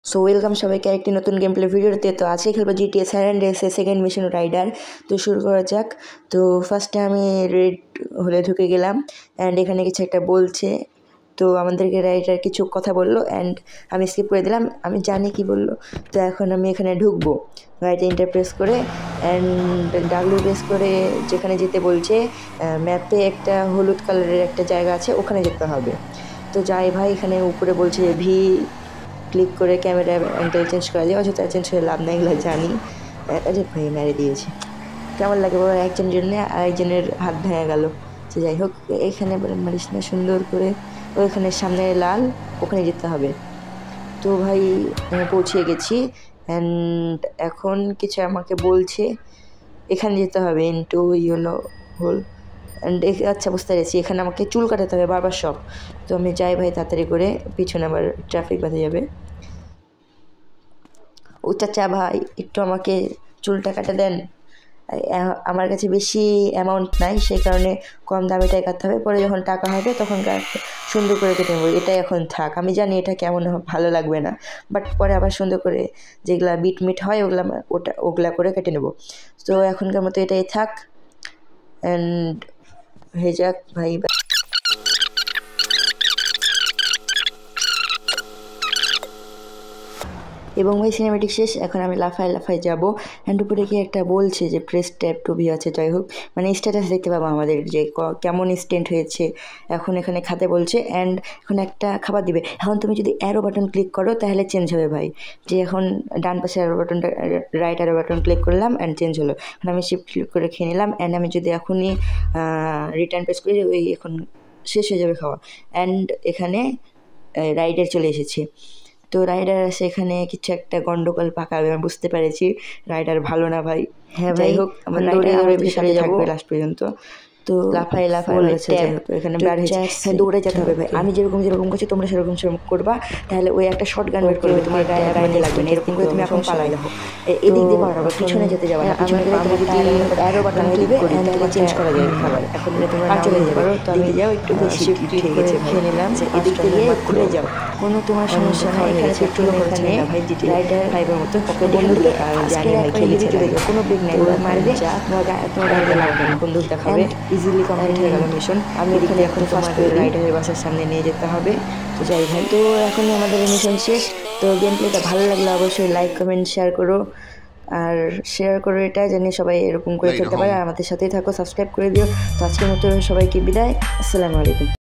So welcome সবাইকে একটি নতুন গেম প্লে ভিডিওতে। তো আজকে খেলবো জিটিএ স্যান অ্যান্ড্রেয়াসের সেকেন্ড মিশন রাইডার। তো শুরু করা যাক। তো ফার্স্টে আমি রেড হলে ঢুকে গেলাম অ্যান্ড এখানে কিছু একটা বলছে। তো আমাদেরকে রাইডার কিছু কথা বললো অ্যান্ড আমি স্কিপ করে দিলাম, আমি জানি কি বললো। তো এখন আমি এখানে ঢুকবো, রাইট এন্টার প্রেস করে অ্যান্ড ডাব্লিউ প্রেস করে যেখানে যেতে বলছে ম্যাপে একটা হলুদ কালারের একটা জায়গা আছে, ওখানে যেতে হবে। তো যাই ভাই, এখানে উপরে বলছে ভি ক্লিক করে ক্যামেরা অ্যাঙ্গেল চেঞ্জ করা যায়, অযথা চেঞ্জ করে লাভ নেই, এগুলো জানি। আরে ভাই মেরে দিয়েছে, কেমন লাগে বলো, একজনের জন্য আরেকজনের হাত ভেঙে গেল। তো যাই হোক, এখানে মারিস না, সুন্দর করে ওইখানে সামনে লাল, ওখানে যেতে হবে। তো ভাই পৌঁছে গেছি অ্যান্ড এখন কিছু আমাকে বলছে এখানে যেতে হবে, ইনটু ইয়েলো হোল অ্যান্ড আচ্ছা বুঝতে পেরেছি, এখানে আমাকে চুল কাটাতে হবে বারবার শপ। তো আমি যাই ভাই তাড়াতাড়ি করে, পিছনে আবার ট্রাফিক বাঁধে যাবে। ও চাচা ভাই একটু আমাকে চুলটা কাটা দেন, আমার কাছে বেশি অ্যামাউন্ট নাই, সেই কারণে কম দামেটাই কাটতে হবে, পরে যখন টাকা হবে তখন সুন্দর করে কেটে নেবো। এটাই এখন থাক, আমি জানি এটা কেমন ভালো লাগবে না, বাট পরে আবার সুন্দর করে যেগুলা বিট মিট হয় ওগুলা করে কেটে নেবো। তো এখনকার মতো এটাই থাক অ্যান্ড হয়ে যাক ভাই। এবং ভাই সিনেমেটিক শেষ, এখন আমি লাফায় যাবো অ্যান্ড উপরে কি একটা বলছে যে প্রেস ট্যাব টু ভি আছে। যাই হোক, মানে স্ট্যাটাস দেখতে পাবো আমাদের যে কেমন স্টেন্ট হয়েছে। এখন এখানে খাতে বলছে অ্যান্ড এখন একটা খাবার দিবে। এখন তুমি যদি অ্যারো বাটন ক্লিক করো তাহলে চেঞ্জ হবে ভাই, যে এখন ডান পাশে অ্যারো বাটনটা, রাইট অ্যারো বাটন ক্লিক করলাম অ্যান্ড চেঞ্জ হলো। এখন আমি শিফট ক্লিক করে খেয়ে নিলাম অ্যান্ড আমি যদি এখনই রিটার্ন প্রেস করি, ওই এখন শেষ হয়ে যাবে খাওয়া অ্যান্ড এখানে রাইডার চলে এসেছে। তো রাইডার আছে এখানে কিছু একটা গন্ডগোল পাকাবে, আমি বুঝতে পেরেছি রাইডার ভালো না ভাই। হ্যাঁ ভাই হোক, আমার দৌড়ে ভিতরে থাকবে লাস্ট পর্যন্ত। তো লাফায় বলেছে, যাই হোক এখানে বার হয়েছে, দৌড়ে যেতে হবে ভাই। আমি যেরকম করছি তোমরা সেরকম করবা, তাহলে ওই একটা শর্ট গান বের করবে, তোমার গায়ে লাগবে না, এরকম করে তুমি এখন পালাই দেখো, এদিক দিয়ে পারবে, পিছনে যেতে যাবে না, পিছনে গেলে তুমি যদি অ্যারো বাটন ক্লিক করে তাহলে চেঞ্জ করা যায় খাবার। এখন তোমরা চলে যেতে পারো, তো আমি যাও একটু বেশি খেয়ে গেছে, খেয়ে নিলাম, এদিক দিয়ে ঘুরে যাও, কোনো তোমার সমস্যা নাই। এখানে পেট্রোল এখানে ভাই জিটি রাইডার ফাইভের মতো বন্ধুদের জানি ভাই খেলেছে, কোনো ব্রেক নেই, ওরা মারবে, তোমার গাড়িতে লাগবে না, বন্ধু দেখাবে। ইজিলি কমপ্লিট হয়ে গেল মিশন। আমি এখানে এখন ফার্স্ট রাইডারের বাসার সামনে নিয়ে যেতে হবে। তো যাই ভাই, তো এখন আমাদের মিশন শেষ। তো গেম প্লেটা ভালো লাগলে অবশ্যই লাইক কমেন্ট শেয়ার করো, আর শেয়ার করো এটা জানি সবাই এরকম করে খেলতে পারে, আর আমাদের সাথেই থাকো, সাবস্ক্রাইব করে দিও। তো আজকের মতো সবাইকে বিদায়, আসসালামু আলাইকুম।